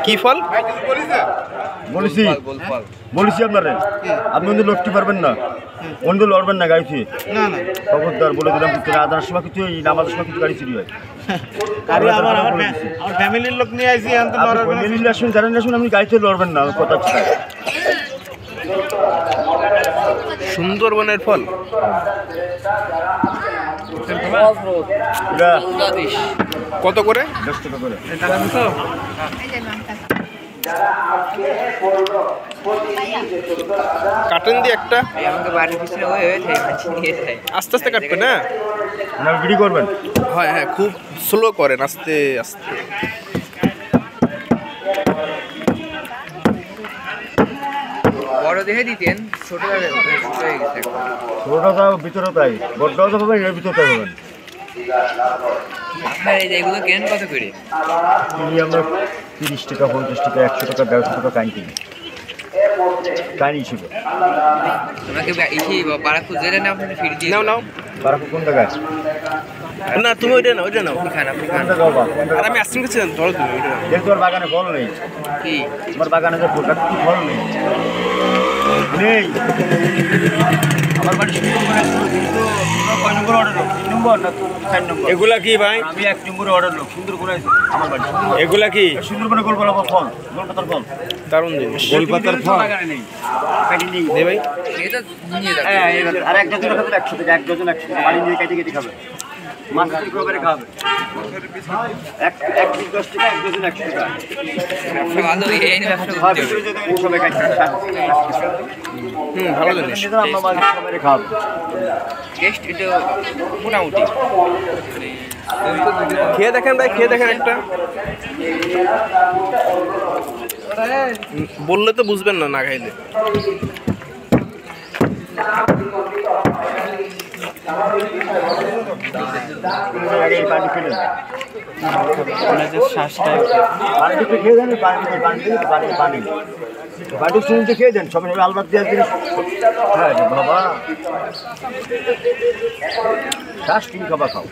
কি ফল? বলেছি আপনারে, আপনি কিন্তু লড়তে পারবেন না, অন্য লড়বেন না গাড়ি ছুঁয়ে। না না খবরদার বলে দিলাম, কিন্তু আদার সময় কিছু নামাজের সময় কিছু গাড়ি চুরি হয়। আমার ফ্যামিলির লোক নিয়ে আইছি, জানেন না, শুনে আপনি গাড়ি চুয়ে লড়বেন না, কথা হচ্ছে। সুন্দরবনের ফল কত করে? 10 টাকা করে। কাটেন দিয়ে একটা, আস্তে আস্তে কাটবে না, বিক্রি করবেন? হ্যাঁ হ্যাঁ, খুব স্লো করেন, আস্তে আস্তে। বড় দেখে দিতেন, ছোটটা ভিতরে তাই, বড়টাও তো পাবেন, এর ভিতরে পাবেন। আপনার এই এগুলো কেন কত করে? আমরা 30 টাকা, 50 টাকা, 100 টাকা, 150 টাকা কাইন কিনি। কাইন হিসেবে তোমাকে বারাকু জেলে না, আপনি ফিরে দিয়ে নাও। বারাকু কোন জায়গায়? না তুমি ওইটা নাও, আপনি খান। আর আমি আসছি কিছু ধরো তুমি ওইটা। যেহেতু ওর বাগানে ফল নেই, কি আমার বাগানে যে ফল নেই, আমার বাড়ি কয় নম্বর অর্ডার লোক? 3 নম্বর না 4 নম্বর? এগুলা কি ভাই? আমি 1 নম্বরে অর্ডার লোক, সুন্দর করে আমার বাড়ি। এগুলা কি? সুন্দর করে গোলপাতা ফল, গোলপাতার ফল, দারুণ জিনিস। গোলপাতার ফল বাগানে নেই, কাটি নেই। দে ভাই। এটা নিয়ে যাবে। হ্যাঁ, আর এক ডজন খাবে 100 টাকা, 1 ডজন 100 টাকা, বাড়ি নিয়ে কেটে খাবে, মাছ করে খাবে। এক 10 টাকা, 1 ডজন 100 টাকা। ভালো, এই ব্যবসা করতে হবে। সবাই খাচ্ছে, ভালো জিনিস। সবাই খাবে। টেস্ট এটা মোটামুটি। খেয়ে দেখেন ভাই, খেয়ে দেখেন একটা। বললে তো বুঝবেন না, না খাইলে। পানি শুনতে খেয়ে দেন, সবাই আলবাদ দেওয়ার জিনিস। হ্যাঁ বাবা, শ্বাস তুমি খাবার খাও,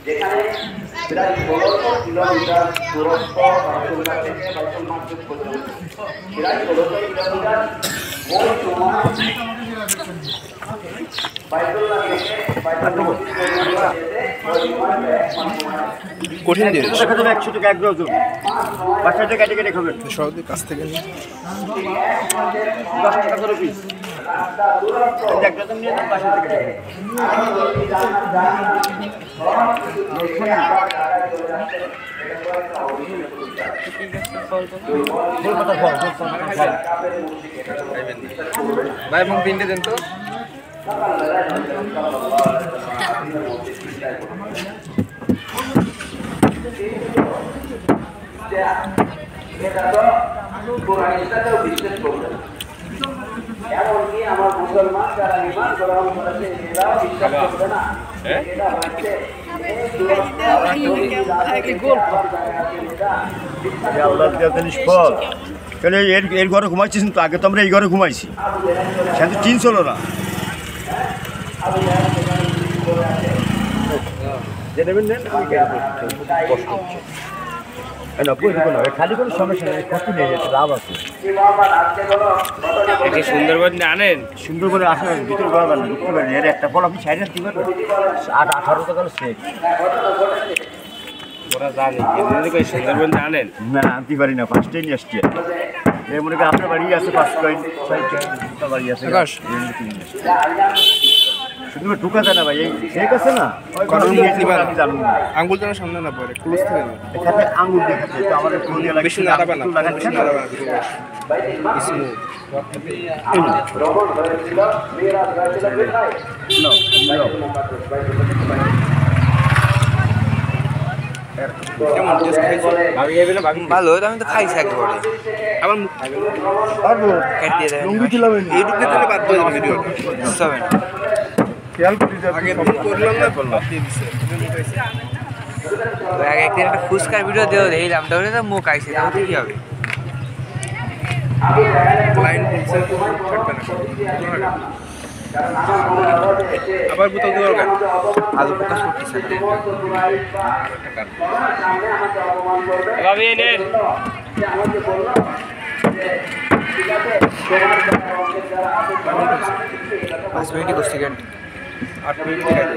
যেখানে প্রায় 1600 কিলোমিটার দূরত্ব রাসূলুল্লাহ থেকে বাইতুল মাকদিস পর্যন্ত, প্রায় 1600 কিলোমিটার। ওই সময় বাইতুল্লাহ থেকে বাইতুল মাকদিস কঠিন জিনিস। 100 টাকা 1 ডজন, বাচ্চাটা কেটে খাবেন সহজে কাছ থেকে। 10 টাকা করে পিস, 1 ডজন নিয়ে যান, বাসা থেকে ভাই এবং 3টে দেন তো। এমনকি আমার মুসলমান যারা ঈমান গ্রহণ করেছে এরাও বিশ্বাস করবে না, এটা হচ্ছে এর ঘরে ঘুমাইছিস, তো আগে তো আমরা এই ঘরে ঘুমাইছি, সে তো চিন ছিল না। খালি কোনো সমস্যা নেই, ক্ষতি নেই, লাভ আছে। সুন্দরবন আনেন, সুন্দরবনে আসেন, ভিতরে ঢুকতে পারেন। এর একটা ফল আপনি সাইডে দিবেন, 18 টাকা সেট। ওরা জানে সুন্দরবন আনেন না, আনতে পারি না, ফার্স্টেই নিয়ে আসছি। এই মনে করি আপনার বাড়ি আছে 5 পয়েন্ট, 6 বাড়ি আছে, শুধু ঢুকা যায় না ভাই, এই ঠিক আছে না, আমি জানি না। আঙ্গুল যেন সামনে না পড়ে, ক্লোজ থেকে না। এখানে আঙুল দেখাচ্ছে তো আমাদের বেশি নাড়াবে না, বেশি নাড়াবে না। ভালো, আমি তো খাইছি একবারে। আবার ইউটিউবে তাহলে বাদ দিয়ে দেবে ভিডিও। খেয়াল করি আগে করলাম না, করলাম দিয়ে দিছে। একদিন একটা ফুচকার ভিডিও দিয়েও দেখলাম তাহলে তো মুখ আইসে তাহলে কি হবে? ক্লায়েন্ট বলছে থাকবে না আবার বোতল দেওয়ার কেন আলু প্রকাশ করতেছে পাঁচ মিনিটই করছি কেন 8 মিনিট থেকে আছে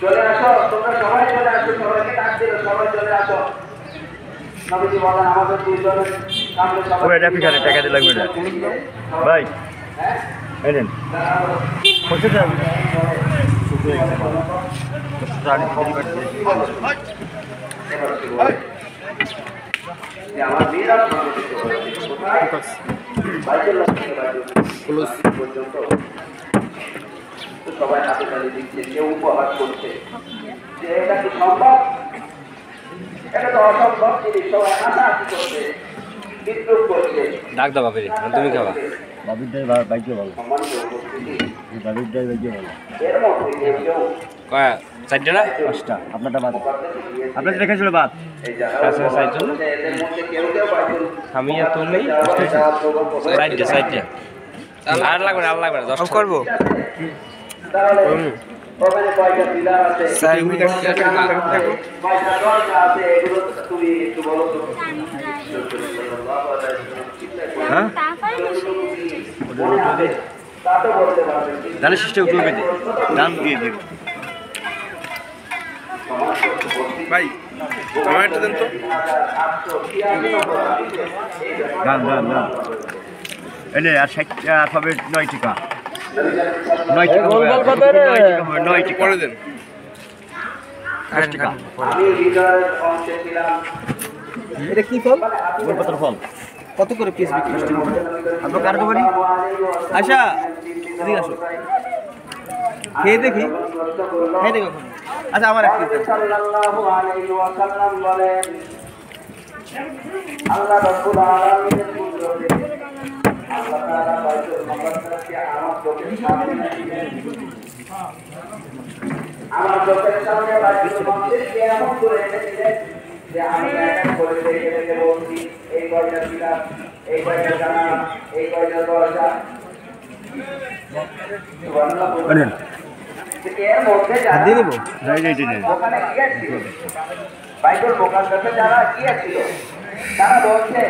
চলে আসো, তোমরা সবাই চলে আসো, সবাইকে ডাক দিল, সবাই চলে আসো। নবীজি বলেন আমাদের দুইজনের সামনে সবাই টাকা দিয়ে লাগবে না ভাই এই নেন কত টাকা যে আমার মেয়েরা পর্যন্ত সবাই হাতে তালি দিচ্ছে, কেউ উপহার করছে যে এটা কি সম্ভব? এটা তো অসম্ভব জিনিস, সবাই হাসাহাসি করছে, বিদ্রুপ করছে। ডাক দাও বাপরে তুমি খাবা বাবিরটাই বাইকে ভালো বাবিরটাই বাইকে ভালো এর মধ্যে কেউ কেউ কয়া চারটা না পাঁচটা আপনারটা বাদ আপনার দেখাছিল বাদ এদের মধ্যে কেউ কেউ বাইকের আমি আর তুমি সাইডটা আর লাগবে না দশ করবো তাহলে ওখানে কয়টা পিলার আছে, কয়টা দরজা আছে, এগুলো তুমি একটু বলো তো। হ্যাঁ মনে আছে? তা তো বলতে পারবেন। ধানের সিস্টেম করবে দাম দিয়ে দেবে ভাই আমার একটা দেন তো গান এনে আর 60 alphabet 9 টাকা 9 টাকা হবে 9 টাকা পরে দেন আমি হৃদয়ের অংশে ছিলাম। এটা কি ফল গোলপাতার ফল কত করে পিস বিক্রি করছেন আপনার কার দোকানি আচ্ছা এদিকে আসো খেয়ে দেখি খেয়ে দেখো আচ্ছা আমার একটা দিন। সাল্লাল্লাহু আলাইহি ওয়াসাল্লাম বলেন আল্লাহ রাব্বুল আলামিনের কুদরতে আল্লাহ তাআলা বাইতুল মুকাদ্দাসকে আমার চোখের সামনে বাইতুল মুকাদ্দাসকে এমন করে এনেছিলেন যে আমি এক করে দেখে বলছি এই কয়টা পিলার, এই কয়টা জানালা, এই কয়টা দরজা। আনেন এর মধ্যে যারা দিয়ে দেব ওখানে গিয়েছিল, বাইবেল মুকাদ্দাসে যারা গিয়েছিল তারা বলছে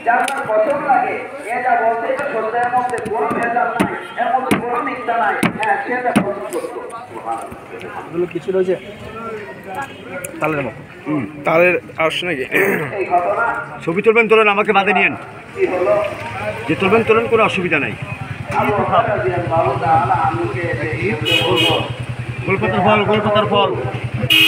যার কসম লাগে এটা বলছে যে সত্যের মধ্যে কোনো ভেজাল নাই, এর মধ্যে কোনো মিথ্যা নাই, হ্যাঁ সেটা কসম করতো। এগুলো কিছু রয়েছে তালের মতো তালের আসছে নাকি এই ঘটনা ছবি তুলবেন আমাকে বাদে নিয়েন কি হলো? যে তুলবেন কোনো অসুবিধা নাই আবু বকর রাদিয়াল্লাহু তাআলা আনহুকে বলল গোলপাতার ফল